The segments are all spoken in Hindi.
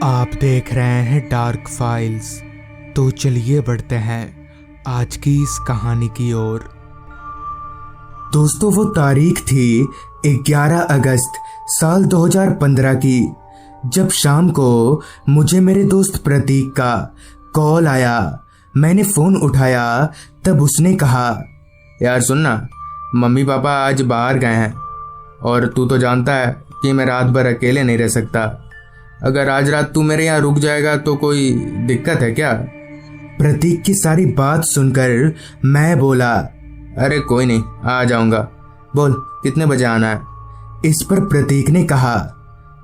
आप देख रहे हैं डार्क फाइल्स। तो चलिए बढ़ते हैं आज की इस कहानी की ओर। दोस्तों, वो तारीख थी 11 अगस्त साल 2015 की, जब शाम को मुझे मेरे दोस्त प्रतीक का कॉल आया। मैंने फ़ोन उठाया तब उसने कहा, यार सुनना, मम्मी पापा आज बाहर गए हैं और तू तो जानता है कि मैं रात भर अकेले नहीं रह सकता। अगर आज रात तू मेरे यहाँ रुक जाएगा तो कोई दिक्कत है क्या? प्रतीक की सारी बात सुनकर मैं बोला, अरे कोई नहीं, आ जाऊंगा। बोल कितने बजे आना है? इस पर प्रतीक ने कहा,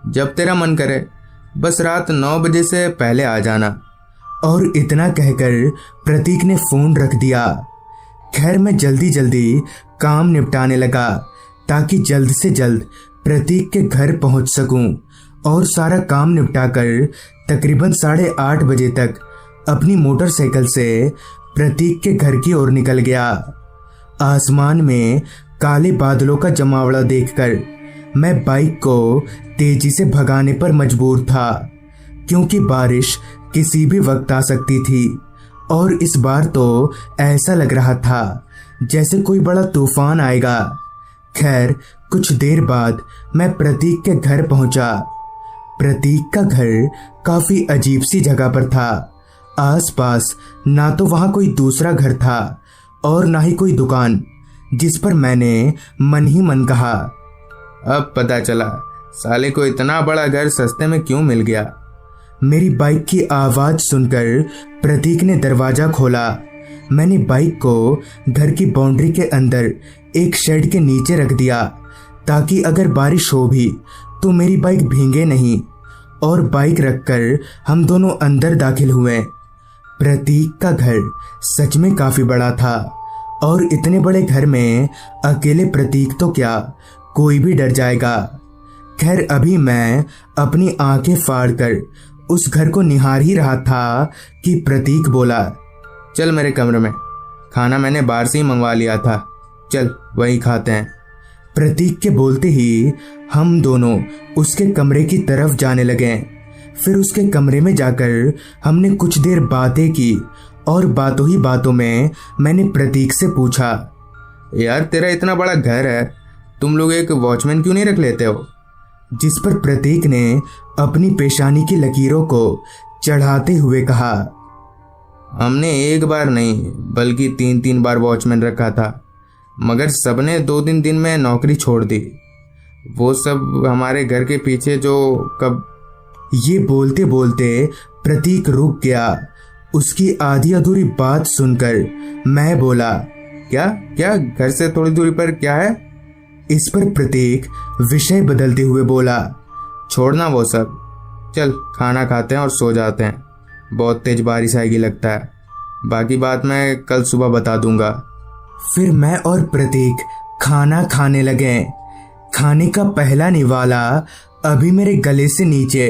जब तेरा मन करे, बस रात 9 बजे से पहले आ जाना। और इतना कहकर प्रतीक ने फ़ोन रख दिया। खैर, मैं जल्दी जल्दी काम निपटाने लगा ताकि जल्द से जल्द प्रतीक के घर पहुंच सकूं और सारा काम निपटाकर तकरीबन 8:30 बजे तक अपनी मोटरसाइकिल से प्रतीक के घर की ओर निकल गया। आसमान में काले बादलों का जमावड़ा देखकर मैं बाइक को तेजी से भगाने पर मजबूर था, क्योंकि बारिश किसी भी वक्त आ सकती थी और इस बार तो ऐसा लग रहा था जैसे कोई बड़ा तूफान आएगा। खैर, कुछ देर बाद मैं प्रतीक के घर पहुंचा। प्रतीक का घर काफी अजीब सी जगह पर था। आसपास ना तो वहां कोई दूसरा घर था और ना ही कोई दुकान, जिस पर मैंने मन ही मन कहा, अब पता चला साले को इतना बड़ा घर सस्ते में क्यों मिल गया। मेरी बाइक की आवाज सुनकर प्रतीक ने दरवाजा खोला। मैंने बाइक को घर की बाउंड्री के अंदर एक शेड के नीचे रख दिया ताकि अगर बारिश हो भी तो मेरी बाइक भीगे नहीं, और बाइक रखकर हम दोनों अंदर दाखिल हुए। प्रतीक का घर सच में काफी बड़ा था और इतने बड़े घर में अकेले प्रतीक तो क्या, कोई भी डर जाएगा। खैर, अभी मैं अपनी आंखें फाड़कर उस घर को निहार ही रहा था कि प्रतीक बोला, चल मेरे कमरे में, खाना मैंने बाहर से ही मंगवा लिया था, चल वही खाते हैं। प्रतीक के बोलते ही हम दोनों उसके कमरे की तरफ जाने लगे। फिर उसके कमरे में जाकर हमने कुछ देर बातें की और बातों ही बातों में मैंने प्रतीक से पूछा, यार तेरा इतना बड़ा घर है, तुम लोग एक वॉचमैन क्यों नहीं रख लेते हो? जिस पर प्रतीक ने अपनी पेशानी की लकीरों को चढ़ाते हुए कहा, हमने एक बार नहीं बल्कि 3-3 बार वॉचमैन रखा था, मगर सबने 2-3 दिन में नौकरी छोड़ दी। वो सब हमारे घर के पीछे जो कब। ये बोलते बोलते प्रतीक रुक गया। उसकी आधी अधूरी बात सुनकर मैं बोला, क्या क्या घर से थोड़ी दूरी पर क्या है? इस पर प्रतीक विषय बदलते हुए बोला, छोड़ना वो सब, चल खाना खाते हैं और सो जाते हैं, बहुत तेज बारिश आएगी लगता है, बाकी बात मैं कल सुबह बता दूंगा। फिर मैं और प्रतीक खाना खाने लगे। खाने का पहला निवाला अभी मेरे गले से नीचे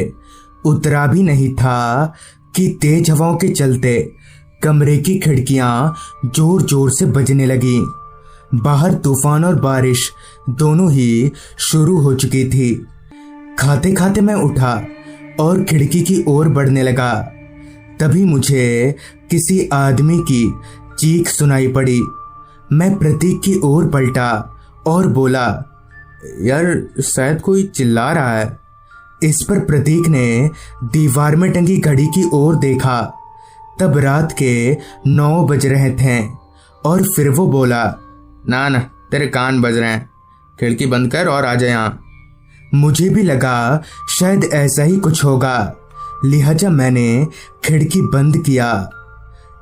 उतरा भी नहीं था कि तेज हवाओं के चलते कमरे की खिड़कियां जोर जोर से बजने लगी। बाहर तूफान और बारिश दोनों ही शुरू हो चुकी थी। खाते खाते मैं उठा और खिड़की की ओर बढ़ने लगा। तभी मुझे किसी आदमी की चीख सुनाई पड़ी। मैं प्रतीक की ओर पलटा और बोला, यार शायद कोई चिल्ला रहा है। इस पर प्रतीक ने दीवार में टंगी घड़ी की ओर देखा। तब रात के 9 बज रहे थे और फिर वो बोला, ना ना, तेरे कान बज रहे हैं, खिड़की बंद कर और आ जा यहाँ। मुझे भी लगा शायद ऐसा ही कुछ होगा, लिहाजा मैंने खिड़की बंद किया।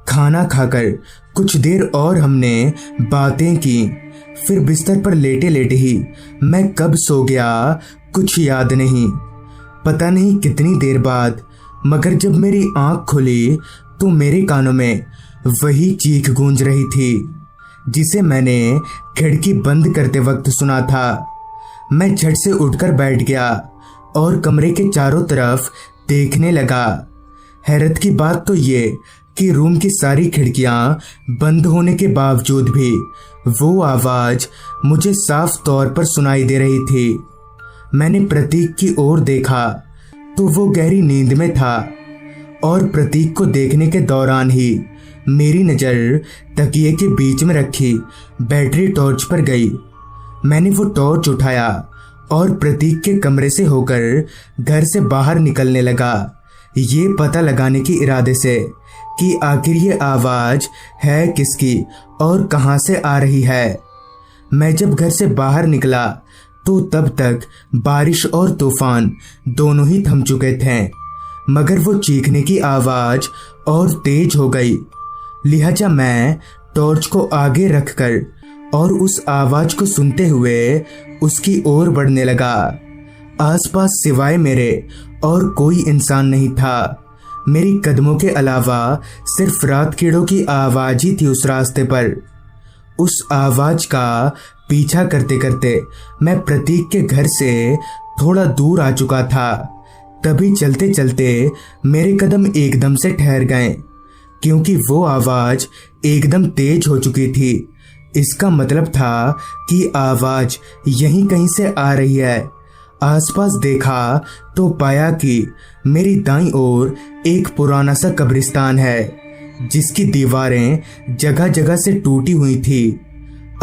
खाना खाकर कुछ देर और हमने बातें की। फिर बिस्तर पर लेटे लेटे ही मैं कब सो गया कुछ याद नहीं। पता नहीं कितनी देर बाद, मगर जब मेरी आंख खुली तो मेरे कानों में वही चीख गूंज रही थी जिसे मैंने खिड़की बंद करते वक्त सुना था। मैं झट से उठकर बैठ गया और कमरे के चारों तरफ देखने लगा। हैरत की बात तो ये कि रूम की सारी खिड़कियां बंद होने के बावजूद भी वो आवाज मुझे साफ तौर पर सुनाई दे रही थी। मैंने प्रतीक की ओर देखा तो वो गहरी नींद में था और प्रतीक को देखने के दौरान ही मेरी नज़र तकिए के बीच में रखी बैटरी टॉर्च पर गई। मैंने वो टॉर्च उठाया और प्रतीक के कमरे से होकर घर से बाहर निकलने लगा, ये पता लगाने के इरादे से कि आखिर ये आवाज़ है किसकी और कहाँ से आ रही है। मैं जब घर से बाहर निकला तो तब तक बारिश और तूफान दोनों ही थम चुके थे, मगर वो चीखने की आवाज़ और तेज हो गई। लिहाजा मैं टॉर्च को आगे रखकर और उस आवाज़ को सुनते हुए उसकी ओर बढ़ने लगा। आसपास सिवाय मेरे और कोई इंसान नहीं था। मेरी कदमों के अलावा सिर्फ रात कीड़ों की आवाज़ ही थी उस रास्ते पर। उस आवाज़ का पीछा करते करते मैं प्रतीक के घर से थोड़ा दूर आ चुका था। तभी चलते चलते मेरे कदम एकदम से ठहर गए, क्योंकि वो आवाज़ एकदम तेज हो चुकी थी। इसका मतलब था कि आवाज़ यहीं कहीं से आ रही है। आसपास देखा तो पाया कि मेरी दाईं ओर एक पुराना सा कब्रिस्तान है, जिसकी दीवारें जगह जगह से टूटी हुई थी।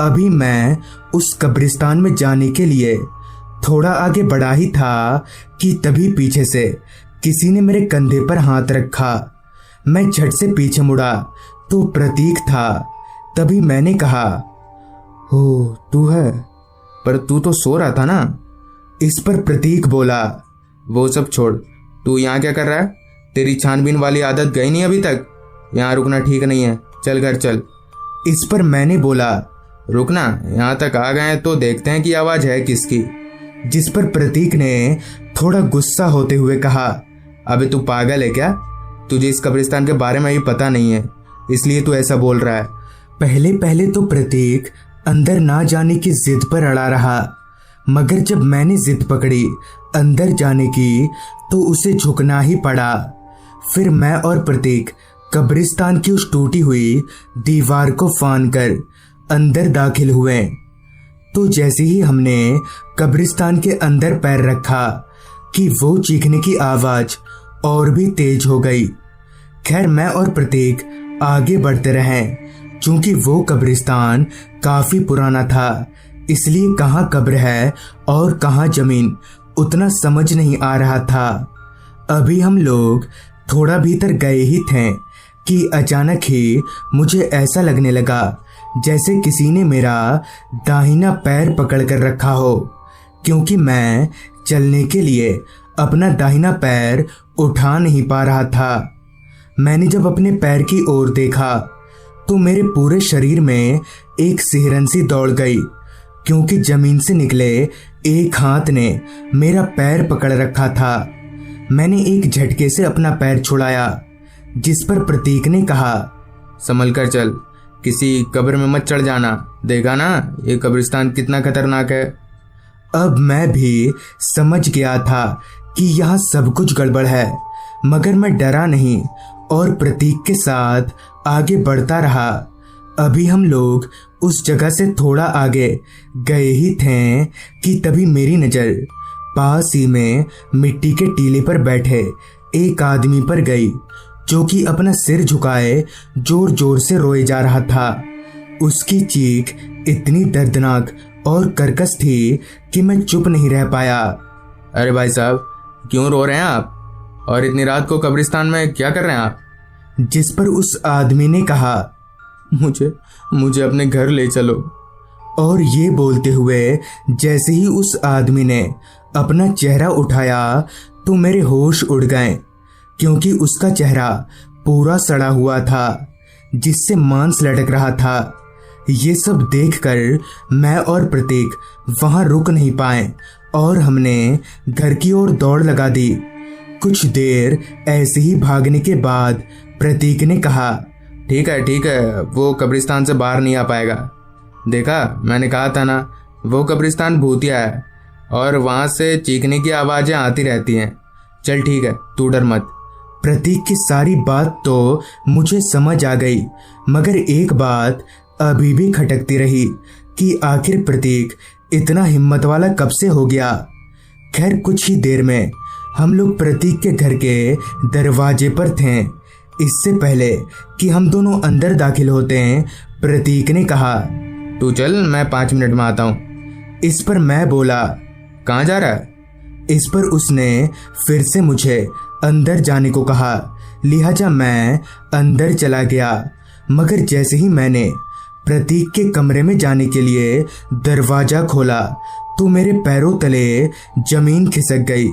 अभी मैं उस कब्रिस्तान में जाने के लिए थोड़ा आगे बढ़ा ही था कि तभी पीछे से किसी ने मेरे कंधे पर हाथ रखा। मैं झट से पीछे मुड़ा तो प्रतीक था। तभी मैंने कहा, हो तू है? पर तू तो सो रहा था ना। इस पर प्रतीक बोला, वो सब छोड़, तू यहाँ क्या कर रहा है? तेरी छानबीन वाली आदत गई नहीं अभी तक? यहाँ रुकना ठीक नहीं है, चल घर चल। इस पर मैंने बोला, रुकना, यहाँ तक आ गए हैं तो देखते हैं कि आवाज़ है किसकी। जिस पर प्रतीक ने थोड़ा गुस्सा होते हुए कहा, अबे तू पागल है क्या? तुझे इस कब्रिस्तान के बारे में भी पता नहीं है, इसलिए तू ऐसा बोल रहा है। पहले पहले तो प्रतीक अंदर ना जाने की जिद पर अड़ा रहा, मगर जब मैंने जिद पकड़ी अंदर जाने की तो उसे झुकना ही पड़ा। फिर मैं और प्रतीक कब्रिस्तान की उस टूटी हुई दीवार को फान कर अंदर दाखिल हुए। तो जैसे ही हमने कब्रिस्तान के अंदर पैर रखा कि वो चीखने की आवाज़ और भी तेज हो गई। खैर मैं और प्रतीक आगे बढ़ते रहे। चूंकि वो कब्रिस्तान काफ़ी पुराना था, इसलिए कहाँ कब्र है और कहाँ ज़मीन उतना समझ नहीं आ रहा था। अभी हम लोग थोड़ा भीतर गए ही थे कि अचानक ही मुझे ऐसा लगने लगा जैसे किसी ने मेरा दाहिना पैर पकड़ कर रखा हो, क्योंकि मैं चलने के लिए अपना दाहिना पैर उठा नहीं पा रहा था। मैंने जब अपने पैर की ओर देखा तो मेरे पूरे शरीर में एक सिहरन सी दौड़ गई, क्योंकि जमीन से निकले एक हाथ ने मेरा पैर पकड़ रखा था। मैंने एक झटके से अपना पैर छुड़ाया, जिस पर प्रतीक ने कहा, संभल कर चल, किसी कब्र में मत चढ़ जाना, देखा ना ये कब्रिस्तान कितना खतरनाक है। अब मैं भी समझ गया था कि यहाँ सब कुछ गड़बड़ है, मगर मैं डरा नहीं और प्रतीक के साथ आगे बढ़ता रहा। अभी हम लोग उस जगह से थोड़ा आगे गए ही थे कि तभी मेरी नज़र पास ही में मिट्टी के टीले पर बैठे एक आदमी पर गई, जो कि अपना सिर झुकाए जोर जोर से रोए जा रहा था। उसकी चीख इतनी दर्दनाक और कर्कश थी कि मैं चुप नहीं रह पाया। अरे भाई साहब, क्यों रो रहे हैं आप? और इतनी रात को कब्रिस्तान में क्या कर रहे हैं आप? जिस पर उस आदमी ने कहा, मुझे अपने घर ले चलो। और ये बोलते हुए जैसे ही उस आदमी ने अपना चेहरा उठाया तो मेरे होश उड़ गए, क्योंकि उसका चेहरा पूरा सड़ा हुआ था, जिससे मांस लटक रहा था। ये सब देखकर मैं और प्रतीक वहां रुक नहीं पाए और हमने घर की ओर दौड़ लगा दी। कुछ देर ऐसे ही भागने के बाद प्रतीक ने कहा, ठीक है, वो कब्रिस्तान से बाहर नहीं आ पाएगा। देखा, मैंने कहा था ना, वो कब्रिस्तान भूतिया है और वहाँ से चीखने की आवाज़ें आती रहती हैं। चल ठीक है, तू डर मत। प्रतीक की सारी बात तो मुझे समझ आ गई, मगर एक बात अभी भी खटकती रही कि आखिर प्रतीक इतना हिम्मत वाला कब से हो गया। खैर कुछ ही देर में हम लोग प्रतीक के घर के दरवाजे पर थे। इससे पहले कि हम दोनों अंदर दाखिल होते हैं, प्रतीक ने कहा, तू चल, मैं 5 मिनट में आता हूँ। इस पर मैं बोला, कहाँ जा रहा है? इस पर उसने फिर से मुझे अंदर जाने को कहा, लिहाजा मैं अंदर चला गया। मगर जैसे ही मैंने प्रतीक के कमरे में जाने के लिए दरवाजा खोला तो मेरे पैरों तले जमीन खिसक गई,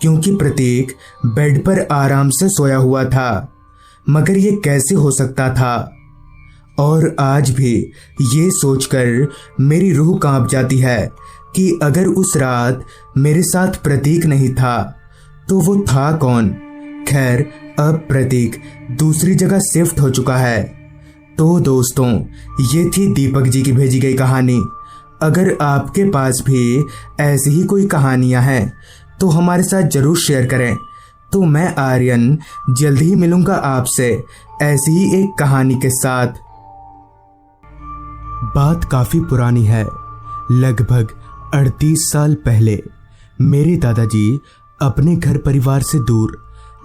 क्योंकि प्रतीक बेड पर आराम से सोया हुआ था। मगर ये कैसे हो सकता था? और आज भी ये सोचकर मेरी रूह कांप जाती है कि अगर उस रात मेरे साथ प्रतीक नहीं था तो वो था कौन? खैर, अब प्रतीक दूसरी जगह शिफ्ट हो चुका है। तो दोस्तों, ये थी दीपक जी की भेजी गई कहानी। अगर आपके पास भी ऐसी ही कोई कहानियां हैं तो हमारे साथ जरूर शेयर करें। तो मैं आर्यन जल्द ही मिलूंगा आपसे ऐसी ही एक कहानी के साथ। बात काफी पुरानी है। लगभग 38 साल पहले मेरे दादाजी अपने घर परिवार से दूर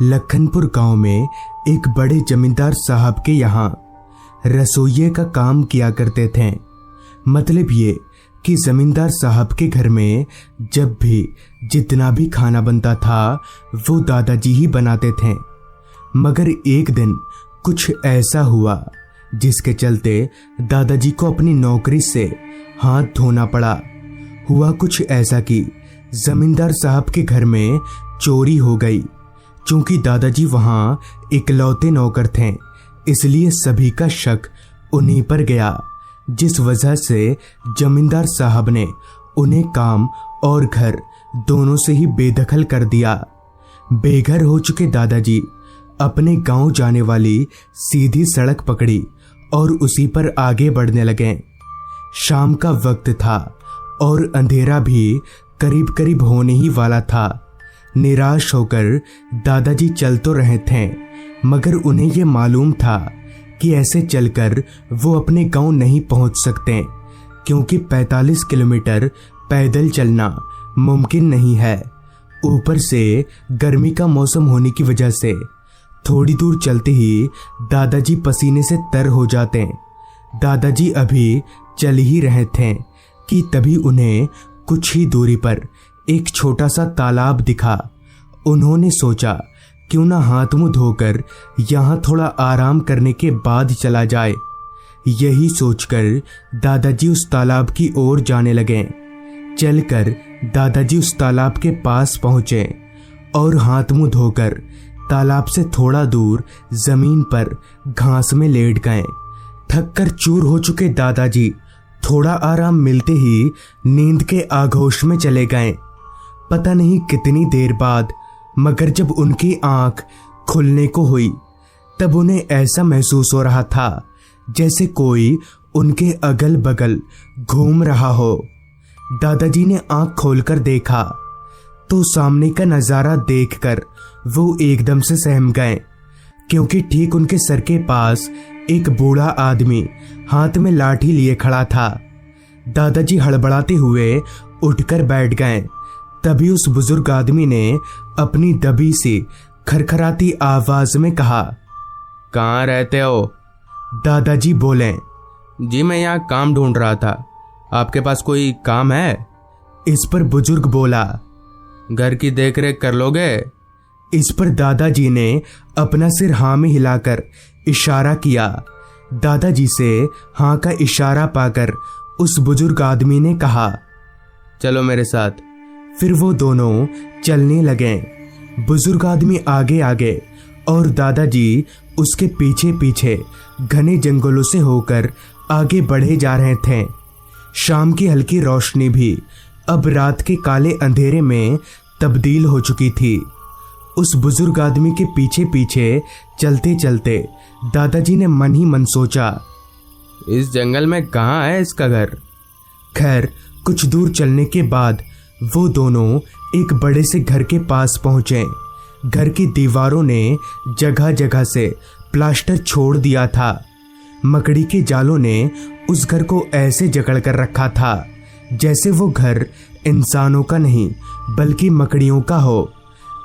लखनपुर गांव में एक बड़े जमींदार साहब के यहाँ रसोइये का काम किया करते थे। मतलब ये कि जमींदार साहब के घर में जब भी जितना भी खाना बनता था वो दादाजी ही बनाते थे। मगर एक दिन कुछ ऐसा हुआ जिसके चलते दादाजी को अपनी नौकरी से हाथ धोना पड़ा। हुआ कुछ ऐसा कि जमींदार साहब के घर में चोरी हो गई। चूंकि दादाजी वहां इकलौते नौकर थे, इसलिए सभी का शक उन्हीं पर गया, जिस वजह से जमींदार साहब ने उन्हें काम और घर दोनों से ही बेदखल कर दिया। बेघर हो चुके दादाजी अपने गांव जाने वाली सीधी सड़क पकड़ी और उसी पर आगे बढ़ने लगे। शाम का वक्त था और अंधेरा भी करीब करीब होने ही वाला था। निराश होकर दादाजी चल तो रहे थे, मगर उन्हें ये मालूम था कि ऐसे चलकर वो अपने गांव नहीं पहुंच सकते, क्योंकि 45 किलोमीटर पैदल चलना मुमकिन नहीं है। ऊपर से गर्मी का मौसम होने की वजह से थोड़ी दूर चलते ही दादाजी पसीने से तर हो जाते। दादाजी अभी चल ही रहे थे कि तभी उन्हें कुछ ही दूरी पर एक छोटा सा तालाब दिखा। उन्होंने सोचा क्यों ना हाथ मुंह धोकर यहाँ थोड़ा आराम करने के बाद चला जाए। यही सोचकर दादाजी उस तालाब की ओर जाने लगे। चलकर दादाजी उस तालाब के पास पहुंचे और हाथ मुंह धोकर तालाब से थोड़ा दूर जमीन पर घास में लेट गए। थककर चूर हो चुके दादाजी थोड़ा आराम मिलते ही नींद के आगोश में चले गए। पता नहीं कितनी देर बाद, मगर जब उनकी आंख खुलने को हुई तब उन्हें ऐसा महसूस हो रहा था जैसे कोई उनके अगल बगल घूम रहा हो। दादाजी ने आंख खोलकर देखा तो सामने का नजारा देखकर वो एकदम से सहम गए, क्योंकि ठीक उनके सर के पास एक बूढ़ा आदमी हाथ में लाठी लिए खड़ा था। दादाजी हड़बड़ाते हुए उठकर बैठ गए। तभी उस बुजुर्ग आदमी ने अपनी दबी सी खरखराती आवाज में कहा, कहाँ रहते हो? दादाजी बोले, जी मैं यहाँ काम ढूंढ रहा था, आपके पास कोई काम है? इस पर बुजुर्ग बोला, घर की देखरेख कर लोगे? इस पर दादाजी ने अपना सिर हाँ में हिलाकर इशारा किया। दादाजी से हाँ का इशारा पाकर उस बुजुर्ग आदमी ने कहा, चलो मेरे साथ। फिर वो दोनों चलने लगे। बुजुर्ग आदमी आगे आगे और दादाजी उसके पीछे पीछे घने जंगलों से होकर आगे बढ़े जा रहे थे। शाम की हल्की रोशनी भी अब रात के काले अंधेरे में तब्दील हो चुकी थी। उस बुजुर्ग आदमी के पीछे पीछे चलते चलते दादाजी ने मन ही मन सोचा, इस जंगल में कहाँ है इसका घर? खैर, कुछ दूर चलने के बाद वो दोनों एक बड़े से घर के पास पहुंचे। घर की दीवारों ने जगह जगह से प्लास्टर छोड़ दिया था। मकड़ी के जालों ने उस घर को ऐसे जकड़ कर रखा था जैसे वो घर इंसानों का नहीं बल्कि मकड़ियों का हो।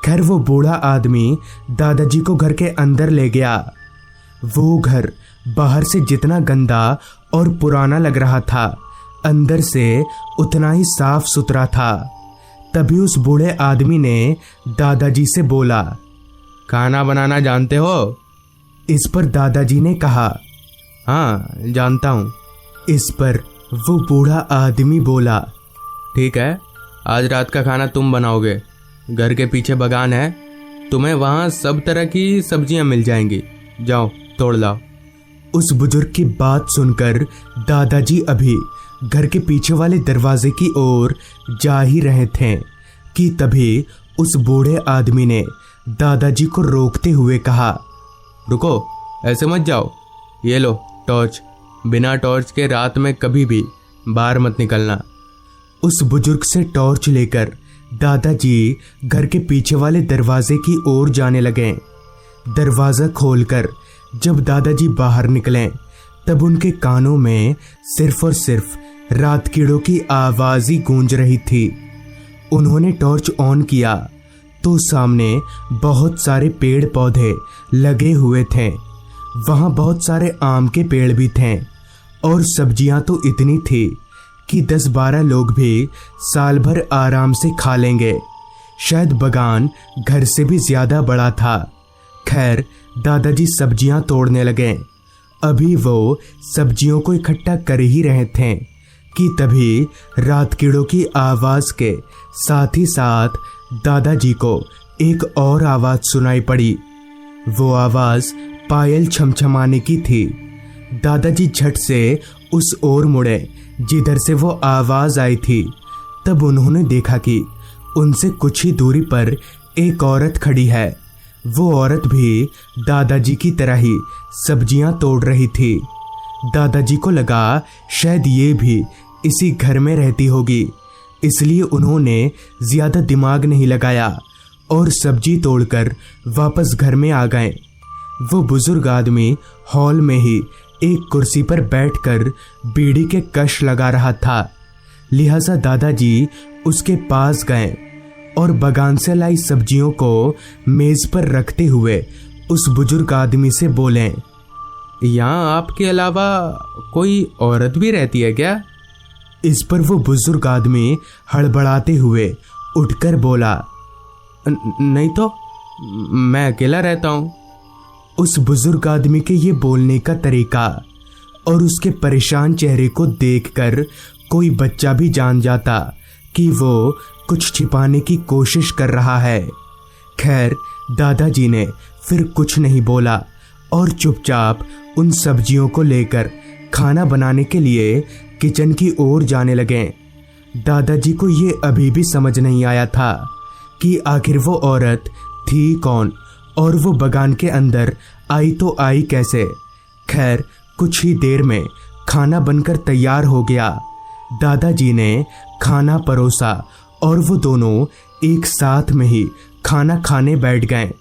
खैर वो बूढ़ा आदमी दादाजी को घर के अंदर ले गया। वो घर बाहर से जितना गंदा और पुराना लग रहा था, अंदर से उतना ही साफ सुथरा था। तभी उस बूढ़े आदमी ने दादाजी से बोला, खाना बनाना जानते हो? इस पर दादाजी ने कहा, हाँ जानता हूँ। इस पर वो बूढ़ा आदमी बोला, ठीक है, आज रात का खाना तुम बनाओगे। घर के पीछे बागान है, तुम्हें वहाँ सब तरह की सब्जियाँ मिल जाएंगी, जाओ तोड़ लाओ। उस बुजुर्ग की बात सुनकर दादाजी अभी घर के पीछे वाले दरवाजे की ओर जा ही रहे थे कि तभी उस बूढ़े आदमी ने दादाजी को रोकते हुए कहा, रुको, ऐसे मत जाओ, ये लो टॉर्च। बिना टॉर्च के रात में कभी भी बाहर मत निकलना। उस बुजुर्ग से टॉर्च लेकर दादाजी घर के पीछे वाले दरवाजे की ओर जाने लगे। दरवाज़ा खोलकर जब दादाजी बाहर निकले तब उनके कानों में सिर्फ और सिर्फ रात कीड़ों की आवाज़ ही गूंज रही थी। उन्होंने टॉर्च ऑन किया तो सामने बहुत सारे पेड़ पौधे लगे हुए थे। वहाँ बहुत सारे आम के पेड़ भी थे और सब्जियाँ तो इतनी थी कि 10-12 लोग भी साल भर आराम से खा लेंगे। शायद बागान घर से भी ज़्यादा बड़ा था। खैर दादाजी सब्जियां तोड़ने लगे। अभी वो सब्जियों को इकट्ठा कर ही रहे थे कि तभी रात कीड़ों की आवाज़ के साथ ही साथ दादाजी को एक और आवाज़ सुनाई पड़ी। वो आवाज़ पायल छमछमाने की थी। दादाजी झट से उस ओर मुड़े जिधर से वो आवाज़ आई थी। तब उन्होंने देखा कि उनसे कुछ ही दूरी पर एक औरत खड़ी है। वो औरत भी दादाजी की तरह ही सब्जियां तोड़ रही थी। दादाजी को लगा शायद ये भी इसी घर में रहती होगी, इसलिए उन्होंने ज़्यादा दिमाग नहीं लगाया और सब्जी तोड़कर वापस घर में आ गए। वो बुजुर्ग आदमी हॉल में ही एक कुर्सी पर बैठकर बीड़ी के कश लगा रहा था। लिहाजा दादाजी उसके पास गए और बागान से लाई सब्जियों को मेज पर रखते हुए उस बुजुर्ग आदमी से बोले, यहाँ आपके अलावा कोई औरत भी रहती है क्या? इस पर वो बुजुर्ग आदमी हड़बड़ाते हुए उठकर बोला, नहीं तो, मैं अकेला रहता हूँ। उस बुजुर्ग आदमी के ये बोलने का तरीका और उसके परेशान चेहरे को देखकर कोई बच्चा भी जान जाता कि वो कुछ छिपाने की कोशिश कर रहा है। खैर दादाजी ने फिर कुछ नहीं बोला और चुपचाप उन सब्जियों को लेकर खाना बनाने के लिए किचन की ओर जाने लगे। दादाजी को ये अभी भी समझ नहीं आया था कि आखिर वो औरत थी कौन और वो बागान के अंदर आई तो आई कैसे। खैर कुछ ही देर में खाना बनकर तैयार हो गया। दादाजी ने खाना परोसा और वो दोनों एक साथ में ही खाना खाने बैठ गए।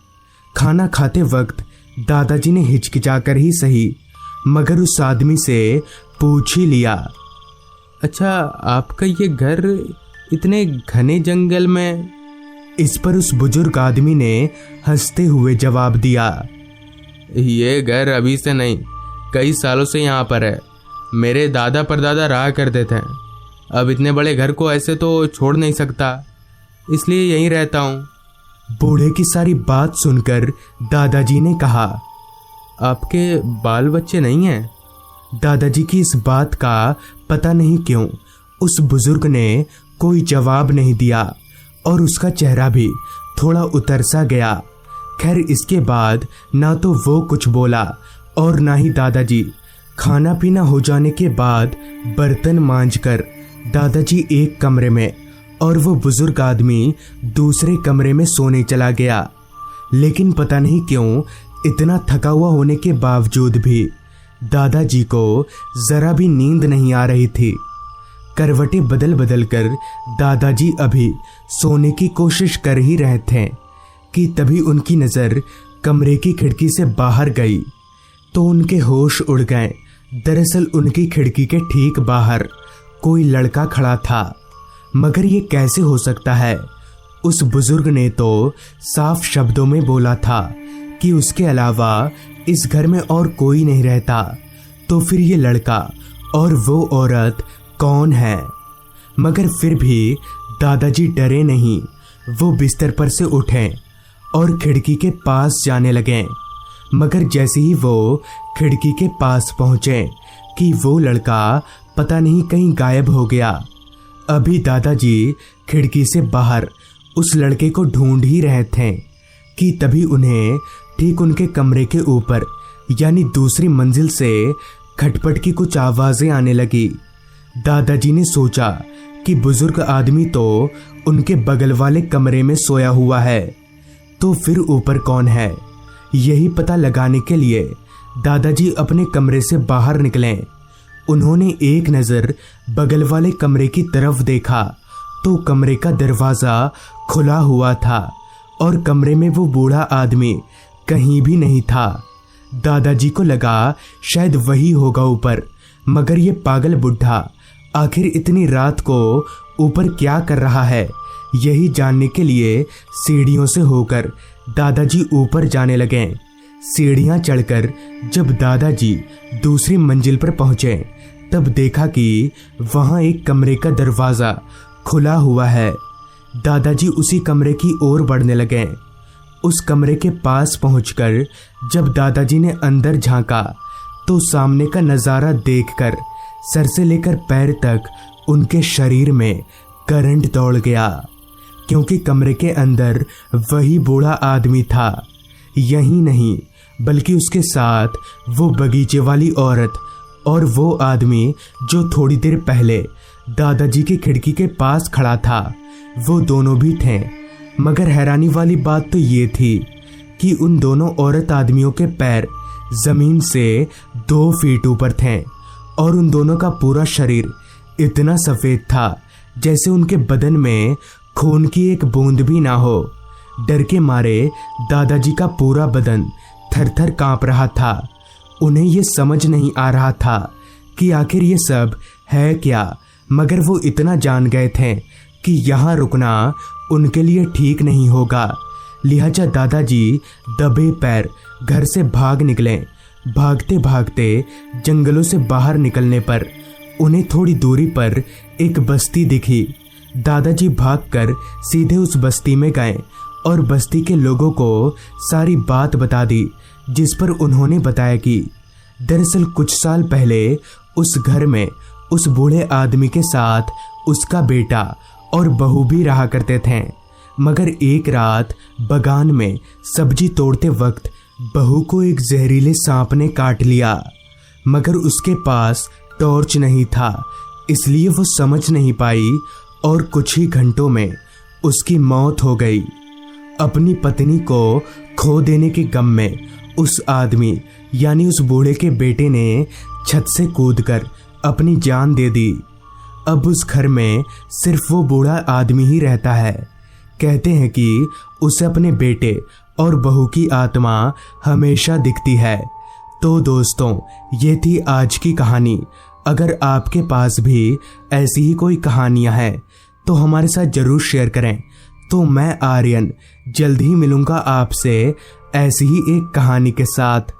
खाना खाते वक्त दादाजी ने हिचकिचाकर ही सही मगर उस आदमी से पूछ ही लिया, अच्छा, आपका ये घर इतने घने जंगल में? इस पर उस बुजुर्ग आदमी ने हंसते हुए जवाब दिया, ये घर अभी से नहीं, कई सालों से यहाँ पर है। मेरे दादा परदादा रहा करते थे। अब इतने बड़े घर को ऐसे तो छोड़ नहीं सकता, इसलिए यहीं रहता हूँ। बूढ़े की सारी बात सुनकर दादाजी ने कहा, आपके बाल बच्चे नहीं हैं? दादाजी की इस बात का पता नहीं क्यों उस बुजुर्ग ने कोई जवाब नहीं दिया और उसका चेहरा भी थोड़ा उतर सा गया। खैर इसके बाद ना तो वो कुछ बोला और ना ही दादाजी। खाना पीना हो जाने के बाद बर्तन मांजकर दादाजी एक कमरे में और वो बुजुर्ग आदमी दूसरे कमरे में सोने चला गया। लेकिन पता नहीं क्यों इतना थका हुआ होने के बावजूद भी दादाजी को जरा भी नींद नहीं आ रही थी। करवटें बदल बदल कर दादाजी अभी सोने की कोशिश कर ही रहे थे कि तभी उनकी नज़र कमरे की खिड़की से बाहर गई तो उनके होश उड़ गए। दरअसल उनकी खिड़की के ठीक बाहर कोई लड़का खड़ा था। मगर ये कैसे हो सकता है? उस बुजुर्ग ने तो साफ शब्दों में बोला था कि उसके अलावा इस घर में और कोई नहीं रहता। तो फिर ये लड़का और वो औरत कौन है? मगर फिर भी दादाजी डरे नहीं। वो बिस्तर पर से उठे और खिड़की के पास जाने लगे। मगर जैसे ही वो खिड़की के पास पहुंचे कि वो लड़का पता नहीं कहीं गायब हो गया। अभी दादाजी खिड़की से बाहर उस लड़के को ढूंढ ही रहे थे कि तभी उन्हें ठीक उनके कमरे के ऊपर यानी दूसरी मंजिल से खटपट की कुछ आवाजें आने लगी। दादाजी ने सोचा कि बुजुर्ग आदमी तो उनके बगल वाले कमरे में सोया हुआ है, तो फिर ऊपर कौन है? यही पता लगाने के लिए दादाजी अपने कमरे से बाहर निकले। उन्होंने एक नज़र बगल वाले कमरे की तरफ देखा तो कमरे का दरवाज़ा खुला हुआ था और कमरे में वो बूढ़ा आदमी कहीं भी नहीं था। दादाजी को लगा शायद वही होगा ऊपर, मगर ये पागल बुढ़ा आखिर इतनी रात को ऊपर क्या कर रहा है? यही जानने के लिए सीढ़ियों से होकर दादाजी ऊपर जाने लगे। सीढ़ियां चढ़कर जब दादाजी दूसरी मंजिल पर पहुंचे तब देखा कि वहां एक कमरे का दरवाज़ा खुला हुआ है। दादाजी उसी कमरे की ओर बढ़ने लगे। उस कमरे के पास पहुंचकर जब दादाजी ने अंदर झांका तो सामने का नज़ारा देखकर सर से लेकर पैर तक उनके शरीर में करंट दौड़ गया, क्योंकि कमरे के अंदर वही बूढ़ा आदमी था। यही नहीं बल्कि उसके साथ वो बगीचे वाली औरत और वो आदमी जो थोड़ी देर पहले दादाजी की खिड़की के पास खड़ा था, वो दोनों भी थे। मगर हैरानी वाली बात तो ये थी कि उन दोनों औरत आदमियों के पैर जमीन से 2 फीट ऊपर थे और उन दोनों का पूरा शरीर इतना सफ़ेद था जैसे उनके बदन में खून की एक बूंद भी ना हो। डर के मारे दादाजी का पूरा बदन थर-थर कांप रहा था। उन्हें ये समझ नहीं आ रहा था कि आखिर ये सब है क्या, मगर वो इतना जान गए थे कि यहाँ रुकना उनके लिए ठीक नहीं होगा। लिहाजा दादाजी दबे पैर घर से भाग निकले। भागते भागते जंगलों से बाहर निकलने पर उन्हें थोड़ी दूरी पर एक बस्ती दिखी। दादाजी भागकर सीधे उस बस्ती में गए और बस्ती के लोगों को सारी बात बता दी, जिस पर उन्होंने बताया कि दरअसल कुछ साल पहले उस घर में उस बूढ़े आदमी के साथ उसका बेटा और बहू भी रहा करते थे। मगर एक रात बगान में सब्जी तोड़ते वक्त बहू को एक जहरीले सांप ने काट लिया, मगर उसके पास टॉर्च नहीं था, इसलिए वो समझ नहीं पाई और कुछ ही घंटों में उसकी मौत हो गई। अपनी पत्नी को खो देने के गम में उस आदमी यानी उस बूढ़े के बेटे ने छत से कूदकर अपनी जान दे दी। अब उस घर में सिर्फ वो बूढ़ा आदमी ही रहता है। कहते हैं कि उसे अपने बेटे और बहू की आत्मा हमेशा दिखती है। तो दोस्तों, ये थी आज की कहानी। अगर आपके पास भी ऐसी ही कोई कहानियां हैं तो हमारे साथ ज़रूर शेयर करें। तो मैं आर्यन जल्द ही मिलूंगा आपसे ऐसी ही एक कहानी के साथ।